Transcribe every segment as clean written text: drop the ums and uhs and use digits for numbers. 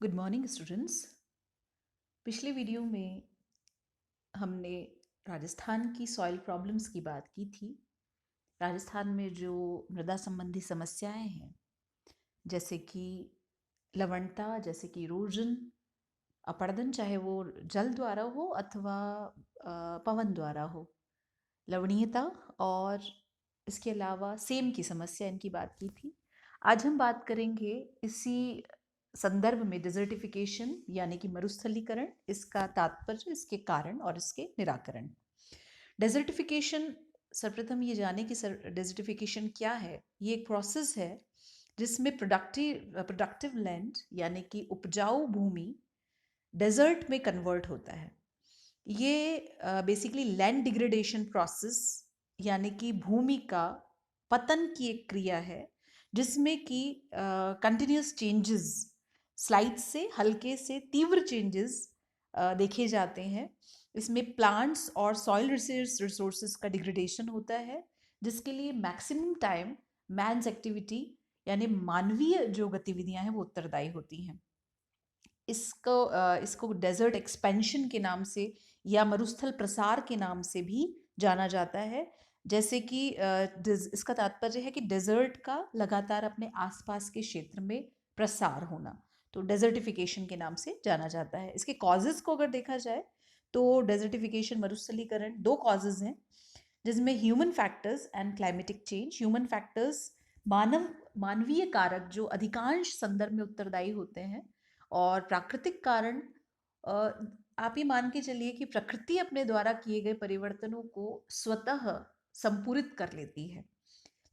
Good morning students. पिछले video में हमने राजस्थान की सॉइल प्रॉब्लम्स की बात की थी। राजस्थान में जो मृदा संबंधी समस्याएं हैं, जैसे कि लवणता, जैसे कि इरोजन, अपरदन, चाहे वो जल द्वारा हो अथवा पवन द्वारा हो, लवणीयता, और इसके अलावा सेम की समस्या, इनकी बात की थी। आज हम बात करेंगे इसी संदर्भ में डिजर्टिफिकेशन यानी कि मरुस्थलीकरण, इसका तात्पर्य, इसके कारण और इसके निराकरण। डेजर्टिफिकेशन, सर्वप्रथम ये जाने कि डेजर्टिफिकेशन क्या है। ये एक प्रोसेस है जिसमें प्रोडक्टिव लैंड यानी कि उपजाऊ भूमि डेजर्ट में कन्वर्ट होता है। ये बेसिकली लैंड डिग्रेडेशन प्रोसेस यानी कि भूमि का पतन की एक क्रिया है, जिसमें कि कंटिन्यूस चेंजेस, स्लाइड से हल्के से तीव्र चेंजेस देखे जाते हैं। इसमें प्लांट्स और सॉइल रिसोर्सेज का डिग्रेडेशन होता है, जिसके लिए मैक्सिमम टाइम मैन्स एक्टिविटी यानी मानवीय जो गतिविधियां हैं वो उत्तरदायी होती हैं। इसको डेजर्ट एक्सपेंशन के नाम से या मरुस्थल प्रसार के नाम से भी जाना जाता है। जैसे कि इसका तात्पर्य है कि डेजर्ट का लगातार अपने आसपास के क्षेत्र में प्रसार होना, तो डेजर्टिफिकेशन के नाम से जाना जाता है। इसके कॉजेज को अगर देखा जाए तो डेजर्टिफिकेशन, मरुस्थलीकरण, दो कॉजेज हैं, जिसमें human factors and climatic change. Human factors मानवीय कारक जो अधिकांश संदर्भ में उत्तरदायी होते हैं, और प्राकृतिक कारण आप ये मान के चलिए कि प्रकृति अपने द्वारा किए गए परिवर्तनों को स्वतः संपूरित कर लेती है।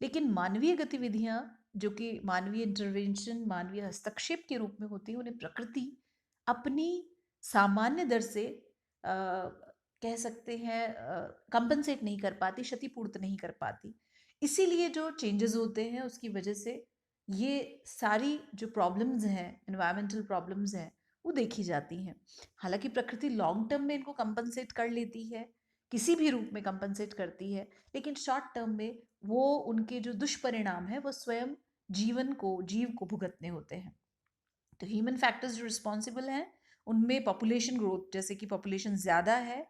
लेकिन मानवीय गतिविधियां, जो कि मानवीय इंटरवेंशन, मानवीय हस्तक्षेप के रूप में होती है, उन्हें प्रकृति अपनी सामान्य दर से कह सकते हैं कंपनसेट नहीं कर पाती, क्षतिपूर्त नहीं कर पाती। इसीलिए जो चेंजेस होते हैं उसकी वजह से ये सारी जो प्रॉब्लम्स हैं, एनवायरमेंटल प्रॉब्लम्स हैं, वो देखी जाती हैं। हालांकि प्रकृति लॉन्ग टर्म में इनको कंपनसेट कर लेती है, किसी भी रूप में कंपनसेट करती है, लेकिन शॉर्ट टर्म में वो उनके जो दुष्परिणाम है वो स्वयं जीव को भुगतने होते हैं। तो ह्यूमन फैक्टर्स जो रिस्पॉन्सिबल हैं उनमें पॉपुलेशन ग्रोथ, जैसे कि पॉपुलेशन ज़्यादा है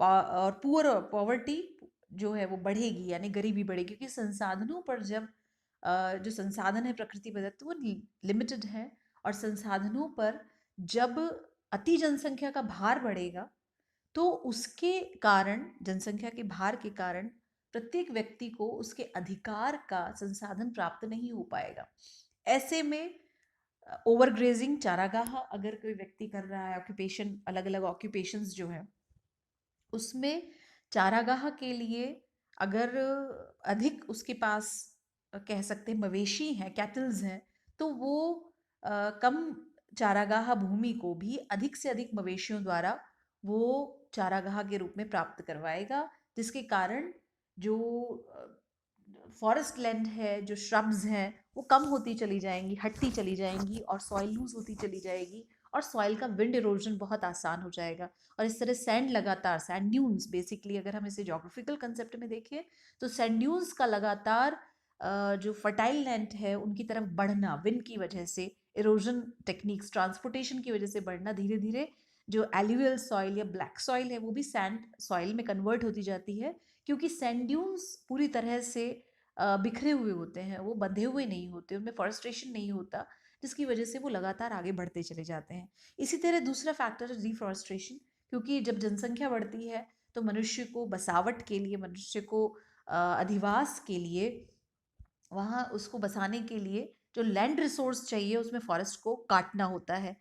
और पुअर पॉवर्टी जो है वो बढ़ेगी, यानी गरीबी बढ़ेगी, क्योंकि संसाधनों पर जब जो संसाधन है प्रकृति प्रदत्त वो लिमिटेड है, और संसाधनों पर जब अति जनसंख्या का भार बढ़ेगा तो उसके कारण, जनसंख्या के भार के कारण, प्रत्येक व्यक्ति को उसके अधिकार का संसाधन प्राप्त नहीं हो पाएगा। ऐसे में ओवरग्रेजिंग, चारागाह अगर कोई व्यक्ति कर रहा है, ऑक्यूपेशन, अलग अलग ऑक्यूपेशंस जो है, उसमें चारागाह के लिए अगर अधिक उसके पास कह सकते हैं मवेशी हैं, कैटल्स हैं, तो वो कम चारागाह भूमि को भी अधिक से अधिक मवेशियों द्वारा वो चारागाह के रूप में प्राप्त करवाएगा, जिसके कारण जो फॉरेस्ट लैंड है, जो श्रब्स हैं, वो कम होती चली जाएंगी, हटती चली जाएंगी, और सॉइल लूज होती चली जाएगी, और सॉइल का विंड इरोजन बहुत आसान हो जाएगा। और इस तरह सैंड लगातार, सैंड ड्यून्स, बेसिकली अगर हम इसे जोग्राफिकल कंसेप्ट में देखें तो सैंड ड्यून्स का लगातार जो फर्टाइल लैंड है उनकी तरफ बढ़ना, विंड की वजह से, इरोजन टेक्निक्स, ट्रांसपोर्टेशन की वजह से बढ़ना, धीरे धीरे जो एल्यूवियल सॉइल या ब्लैक सॉइल है वो भी सैंड सॉइल में कन्वर्ट होती जाती है, क्योंकि सैंड ड्यून्स पूरी तरह से बिखरे हुए होते हैं, वो बंधे हुए नहीं होते, उनमें फॉरेस्ट्रेशन नहीं होता, जिसकी वजह से वो लगातार आगे बढ़ते चले जाते हैं। इसी तरह दूसरा फैक्टर है डिफॉरेस्ट्रेशन, क्योंकि जब जनसंख्या बढ़ती है तो मनुष्य को बसावट के लिए, मनुष्य को अधिवास के लिए, वहाँ उसको बसाने के लिए जो लैंड रिसोर्स चाहिए उसमें फॉरेस्ट को काटना होता है।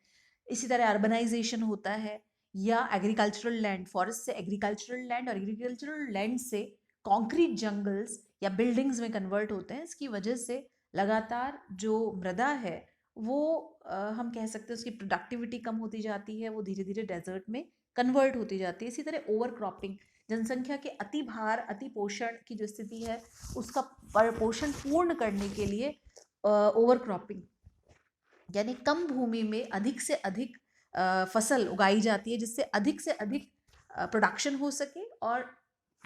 इसी तरह अर्बनाइजेशन होता है, या एग्रीकल्चरल लैंड, फॉरेस्ट से एग्रीकल्चरल लैंड, और एग्रीकल्चरल लैंड से कॉन्क्रीट जंगल्स या बिल्डिंग्स में कन्वर्ट होते हैं। इसकी वजह से लगातार जो मृदा है वो हम कह सकते हैं उसकी प्रोडक्टिविटी कम होती जाती है, वो धीरे धीरे डेजर्ट में कन्वर्ट होती जाती है। इसी तरह ओवर क्रॉपिंग, जनसंख्या के अति भार, अति पोषण की जो स्थिति है उसका पोषण पूर्ण करने के लिए ओवर क्रॉपिंग, यानी कम भूमि में अधिक से अधिक फसल उगाई जाती है, जिससे अधिक से अधिक प्रोडक्शन हो सके और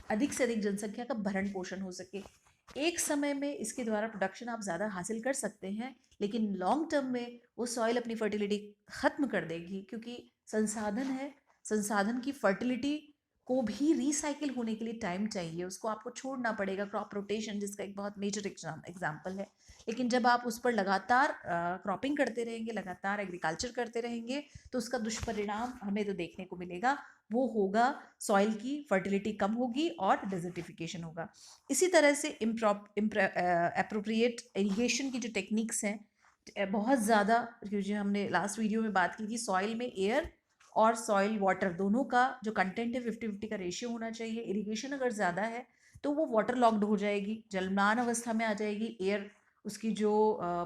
अधिक से अधिक जनसंख्या का भरण पोषण हो सके। एक समय में इसके द्वारा प्रोडक्शन आप ज़्यादा हासिल कर सकते हैं, लेकिन लॉन्ग टर्म में वो सॉइल अपनी फर्टिलिटी ख़त्म कर देगी, क्योंकि संसाधन है, संसाधन की फर्टिलिटी को भी रिसाइकिल होने के लिए टाइम चाहिए, उसको आपको छोड़ना पड़ेगा। क्रॉप रोटेशन जिसका एक बहुत मेजर एग्जाम्पल है। लेकिन जब आप उस पर लगातार क्रॉपिंग करते रहेंगे, लगातार एग्रीकल्चर करते रहेंगे, तो उसका दुष्परिणाम हमें तो देखने को मिलेगा, वो होगा सॉइल की फर्टिलिटी कम होगी और डेजर्टिफिकेशन होगा। इसी तरह से अप्रोप्रिएट इरिगेशन की जो टेक्निक्स हैं, बहुत ज़्यादा, क्योंकि हमने लास्ट वीडियो में बात की थी सॉइल में एयर और सॉइल वाटर दोनों का जो कंटेंट है 50-50 का रेशियो होना चाहिए। इरिगेशन अगर ज़्यादा है तो वो वाटर लॉक्ड हो जाएगी, जलमान अवस्था में आ जाएगी, एयर उसकी जो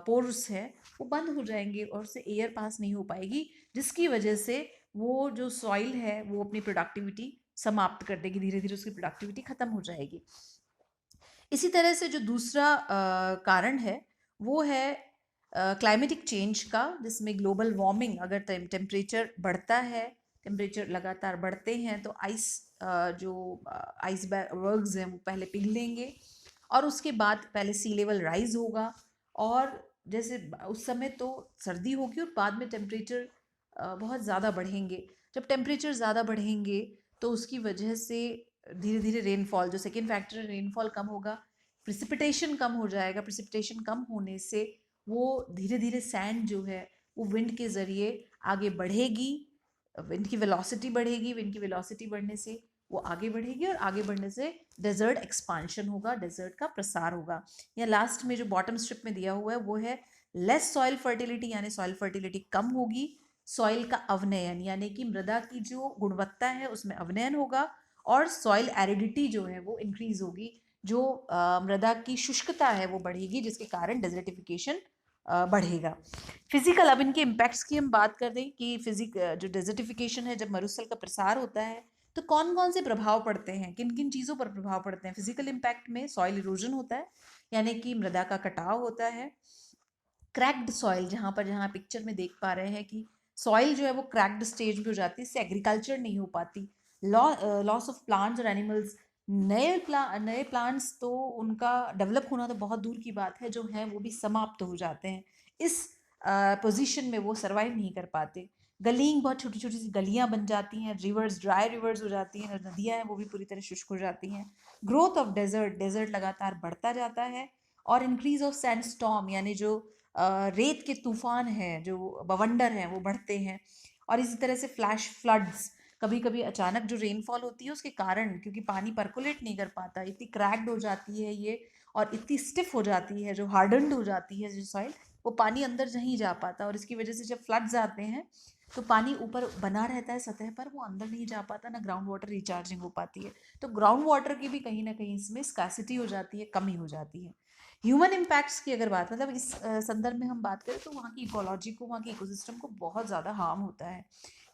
पोर्स है वो बंद हो जाएंगे और उससे एयर पास नहीं हो पाएगी, जिसकी वजह से वो जो सॉइल है वो अपनी प्रोडक्टिविटी समाप्त कर देगी, धीरे धीरे उसकी प्रोडक्टिविटी खत्म हो जाएगी। इसी तरह से जो दूसरा कारण है वो है क्लाइमेटिक चेंज का, जिसमें ग्लोबल वार्मिंग, अगर टेम्परेचर बढ़ता है, टेम्परेचर लगातार बढ़ते हैं तो आइस जो आइसबर्ग्स हैं वो पहले पिघलेंगे और उसके बाद पहले सी लेवल राइज होगा, और जैसे उस समय तो सर्दी होगी और बाद में टेम्परेचर बहुत ज़्यादा बढ़ेंगे। जब टेम्परेचर ज़्यादा बढ़ेंगे तो उसकी वजह से धीरे धीरे रेनफॉल, जो सेकेंड फैक्टर है, रेनफॉल कम होगा, प्रिसिपिटेशन कम हो जाएगा। प्रिसिपिटेशन कम होने से वो धीरे धीरे सैंड जो है वो विंड के ज़रिए आगे बढ़ेगी, विंड की वेलोसिटी बढ़ेगी, विंड की वेलोसिटी बढ़ने से वो आगे बढ़ेगी और आगे बढ़ने से डेजर्ट एक्सपांशन होगा, डेजर्ट का प्रसार होगा। या लास्ट में जो बॉटम स्ट्रिप में दिया हुआ है वो है लेस सॉइल फर्टिलिटी, यानी सॉइल फर्टिलिटी कम होगी, सॉइल का अवनयन यानी कि मृदा की जो गुणवत्ता है उसमें अवनयन होगा, और सॉइल एरिडिटी जो है वो इंक्रीज होगी, जो मृदा की शुष्कता है वो बढ़ेगी, जिसके कारण डेजर्टिफिकेशन बढ़ेगा। फिजिकल, अब इनके इम्पैक्ट्स की हम बात कर दें कि जो डेजर्टिफिकेशन है, जब मरुस्थल का प्रसार होता है तो कौन कौन से प्रभाव पड़ते हैं, किन किन चीज़ों पर प्रभाव पड़ते हैं। फिजिकल इम्पैक्ट में सॉइल इरोजन होता है, यानी कि मृदा का कटाव होता है। क्रैक्ड सॉइल, जहाँ पिक्चर में देख पा रहे हैं कि सॉइल जो है वो क्रैक्ड स्टेज में हो जाती है, इससे एग्रीकल्चर नहीं हो पाती। लॉस ऑफ प्लांट्स और एनिमल्स, नए प्लांट्स तो उनका डेवलप होना तो बहुत दूर की बात है, जो है वो भी समाप्त हो जाते हैं, इस पोजीशन में वो सरवाइव नहीं कर पाते। गलीइंग, बहुत छोटी छोटी सी गलियां बन जाती हैं, रिवर्स ड्राई रिवर्स हो जाती हैं, नदियां हैं वो भी पूरी तरह शुष्क हो जाती हैं। ग्रोथ ऑफ डेजर्ट, डेजर्ट लगातार बढ़ता जाता है। और इंक्रीज ऑफ सैंडस्टॉर्म, यानी जो रेत के तूफान हैं, जो बवंडर हैं वो बढ़ते हैं। और इसी तरह से फ्लैश फ्लड्स, कभी कभी अचानक जो रेनफॉल होती है उसके कारण, क्योंकि पानी परकोलेट नहीं कर पाता, इतनी क्रैक्ड हो जाती है ये और इतनी स्टिफ हो जाती है, जो हार्डन्ड हो जाती है जो सॉइल, वो पानी अंदर नहीं जा पाता, और इसकी वजह से जब फ्लड्स आते हैं तो पानी ऊपर बना रहता है सतह पर, वो अंदर नहीं जा पाता, ना ग्राउंड वाटर रिचार्जिंग हो पाती है। तो ग्राउंड वाटर की भी कहीं ना कहीं इसमें स्कासिटी हो जाती है, कमी हो जाती है। ह्यूमन इम्पैक्ट्स की अगर बात, मतलब इस संदर्भ में हम बात करें तो वहाँ की इकोलॉजी को, वहाँ की इकोसिस्टम को बहुत ज़्यादा हार्म होता है।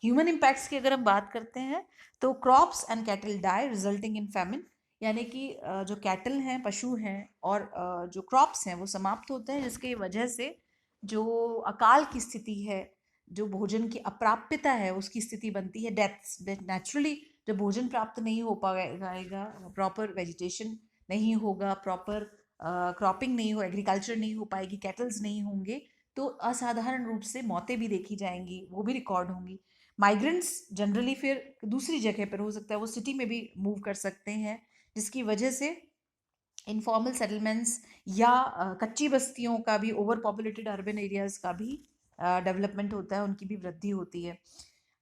ह्यूमन इम्पैक्ट्स की अगर हम बात करते हैं तो crops and cattle die resulting in famine, यानी कि जो कैटल हैं, पशु हैं, और जो क्रॉप्स हैं वो समाप्त होते हैं, जिसकी वजह से जो अकाल की स्थिति है, जो भोजन की अप्राप्यता है उसकी स्थिति बनती है, डेथ्स। नेचुरली जब भोजन प्राप्त नहीं हो पाएगा, प्रॉपर वेजिटेशन नहीं होगा, प्रॉपर क्रॉपिंग नहीं हो, एग्रीकल्चर नहीं हो पाएगी, कैटल्स नहीं होंगे, तो असाधारण रूप से मौतें भी देखी जाएंगी, वो भी रिकॉर्ड होंगी। माइग्रेंट्स जनरली फिर दूसरी जगह पर हो सकता है, वो सिटी में भी मूव कर सकते हैं, जिसकी वजह से इनफॉर्मल सेटलमेंट्स या कच्ची बस्तियों का भी, ओवर पॉपुलेटेड अर्बन एरियाज का भी डेवलपमेंट होता है, उनकी भी वृद्धि होती है।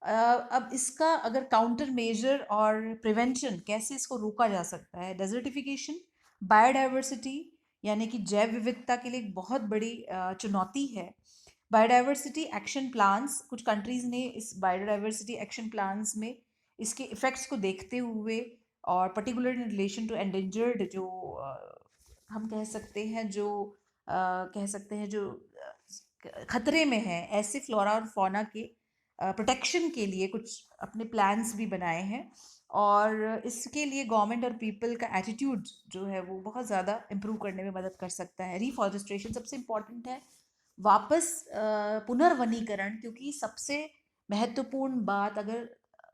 अब इसका अगर काउंटर मेजर और प्रिवेंशन, कैसे इसको रोका जा सकता है। डेजर्टिफिकेशन बायोडाइवर्सिटी, यानी कि जैव विविधता के लिए एक बहुत बड़ी चुनौती है। बायोडाइवर्सिटी एक्शन प्लान्स, कुछ कंट्रीज़ ने इस बायोडाइवर्सिटी एक्शन प्लान्स में इसके इफ़ेक्ट्स को देखते हुए, और particular in relation to endangered, जो हम कह सकते हैं जो कह सकते हैं जो खतरे में है, ऐसे फ्लोरा और फौना के प्रोटेक्शन के लिए कुछ अपने प्लान्स भी बनाए हैं। और इसके लिए गवर्नमेंट और पीपल का एटीट्यूड जो है वो बहुत ज़्यादा इम्प्रूव करने में मदद कर सकता है। रिफॉरेस्ट्रेशन सबसे इम्पॉर्टेंट है, वापस पुनर्वनीकरण, क्योंकि सबसे महत्वपूर्ण बात, अगर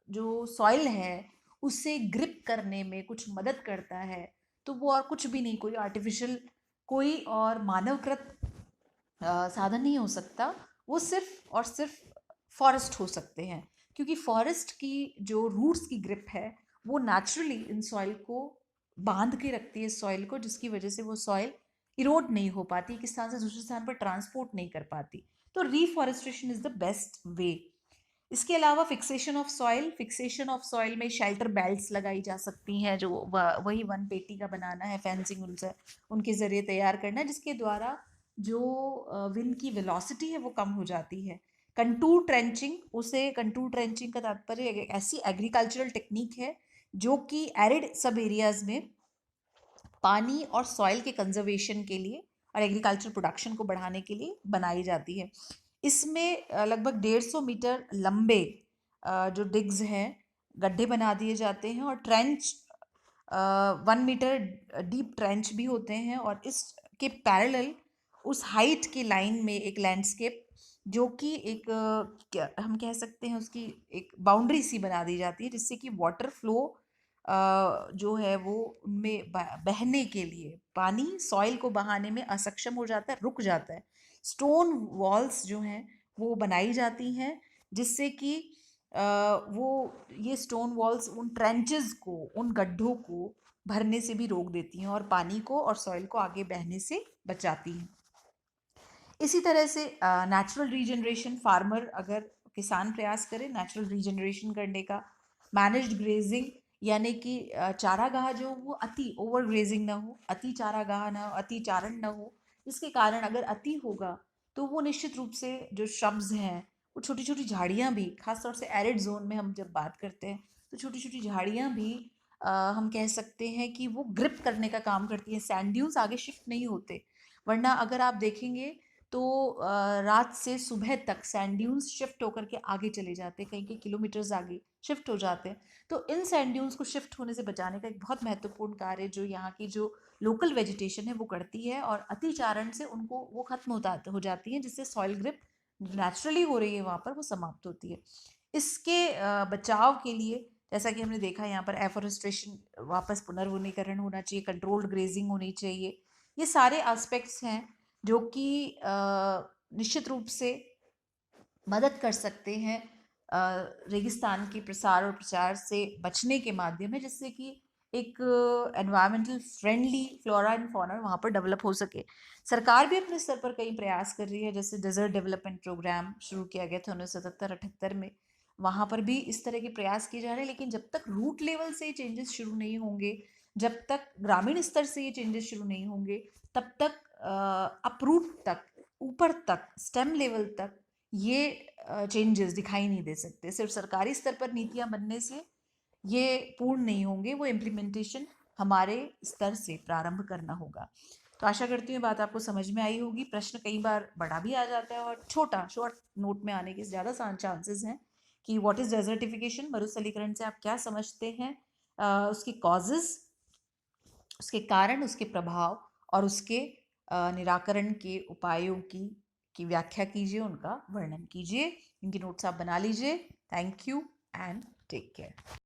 जो सॉइल है उसे ग्रिप करने में कुछ मदद करता है तो वो और कुछ भी नहीं, कोई आर्टिफिशियल, कोई और मानवकृत साधन नहीं हो सकता। वो सिर्फ और सिर्फ फॉरेस्ट हो सकते हैं, क्योंकि फॉरेस्ट की जो रूट्स की ग्रिप है वो नेचुरली इन सॉइल को बांध के रखती है सॉइल को, जिसकी वजह से वो सॉइल इरोड नहीं हो पाती, एक स्थान से दूसरे स्थान पर ट्रांसपोर्ट नहीं कर पाती। तो reforestation is the best way. इसके अलावा फिक्सेशन ऑफ सॉइल में शेल्टर बेल्ट्स लगाई जा सकती हैं, जो वही वन पेटी का बनाना है, फेंसिंग उनसे उनके जरिए तैयार करना है, जिसके द्वारा जो विंड की वेलोसिटी है वो कम हो जाती है। कंटूर ट्रेंचिंग का तात्पर्य एक ऐसी एग्रीकल्चरल टेक्निक है जो कि एरिड सब एरियाज में पानी और सॉइल के कंजर्वेशन के लिए और एग्रीकल्चर प्रोडक्शन को बढ़ाने के लिए बनाई जाती है। इसमें लगभग 150 मीटर लंबे जो डिग्स हैं, गड्ढे बना दिए जाते हैं, और ट्रेंच 1 मीटर डीप ट्रेंच भी होते हैं, और इसके पैरेलल उस हाइट की लाइन में एक लैंडस्केप, जो कि एक हम कह सकते हैं उसकी एक बाउंड्री सी बना दी जाती है, जिससे कि वाटर फ्लो जो है वो उनमें बहने के लिए, पानी सॉइल को बहाने में असक्षम हो जाता है, रुक जाता है। स्टोन वॉल्स जो हैं वो बनाई जाती हैं, जिससे कि वो ये स्टोन वॉल्स उन ट्रेंचेस को, उन गड्ढों को भरने से भी रोक देती हैं और पानी को और सॉइल को आगे बहने से बचाती हैं। इसी तरह से नेचुरल रीजनरेशन, फार्मर अगर किसान प्रयास करे नेचुरल रीजनरेशन करने का, मैनेज्ड ग्रेजिंग, यानी कि चारागाह जो वो अति ओवर ग्रेजिंग ना हो, अति चारागाह ना हो, अति चारण ना हो, इसके कारण अगर अति होगा तो वो निश्चित रूप से जो श्रब्स हैं, वो छोटी छोटी झाड़ियाँ भी, खासतौर से एरिड जोन में हम जब बात करते हैं तो छोटी छोटी झाड़ियाँ भी हम कह सकते हैं कि वो ग्रिप करने का काम करती हैं, सैंड ड्यून्स आगे शिफ्ट नहीं होते। वरना अगर आप देखेंगे तो रात से सुबह तक सैंड ड्यून्स शिफ्ट होकर के आगे चले जाते हैं, कई कई किलोमीटर्स आगे शिफ्ट हो जाते हैं। तो इन सैंड ड्यून्स को शिफ्ट होने से बचाने का एक बहुत महत्वपूर्ण कार्य जो यहाँ की जो लोकल वेजिटेशन है वो करती है, और अतिचारण से उनको वो खत्म हो जाती है, जिससे सॉइल ग्रिप नेचुरली हो रही है वहाँ पर वो समाप्त होती है। इसके बचाव के लिए जैसा कि हमने देखा यहाँ पर एफोरेस्ट्रेशन, वापस पुनर्वनीकरण होना चाहिए, कंट्रोल्ड ग्रेजिंग होनी चाहिए, ये सारे एस्पेक्ट्स हैं जो कि निश्चित रूप से मदद कर सकते हैं रेगिस्तान के प्रसार और प्रचार से बचने के माध्यम है, जिससे कि एक environmental friendly flora and fauna वहाँ पर डेवलप हो सके। सरकार भी अपने स्तर पर कई प्रयास कर रही है, जैसे डेजर्ट डेवलपमेंट प्रोग्राम शुरू किया गया था 1977-78 में, वहाँ पर भी इस तरह के प्रयास किए जा रहे हैं। लेकिन जब तक रूट लेवल से ये चेंजेस शुरू नहीं होंगे, जब तक ग्रामीण स्तर से ये चेंजेस शुरू नहीं होंगे, तब तक अपरूट तक, ऊपर तक, स्टेम लेवल तक ये चेंजेस दिखाई नहीं दे सकते। सिर्फ सरकारी स्तर पर नीतियां बनने से ये पूर्ण नहीं होंगे, वो इम्प्लीमेंटेशन हमारे स्तर से प्रारंभ करना होगा। तो आशा करती हूँ बात आपको समझ में आई होगी। प्रश्न कई बार बड़ा भी आ जाता है और छोटा शॉर्ट नोट में आने के ज़्यादा चांसेस हैं कि व्हाट इज़ डेजर्टिफिकेशन, मरुस्थलीकरण से आप क्या समझते हैं, उसकी कॉजेज़, उसके कारण, उसके प्रभाव और उसके निराकरण के उपायों की व्याख्या कीजिए, उनका वर्णन कीजिए। इनकी नोट्स आप बना लीजिए। Thank you and take care.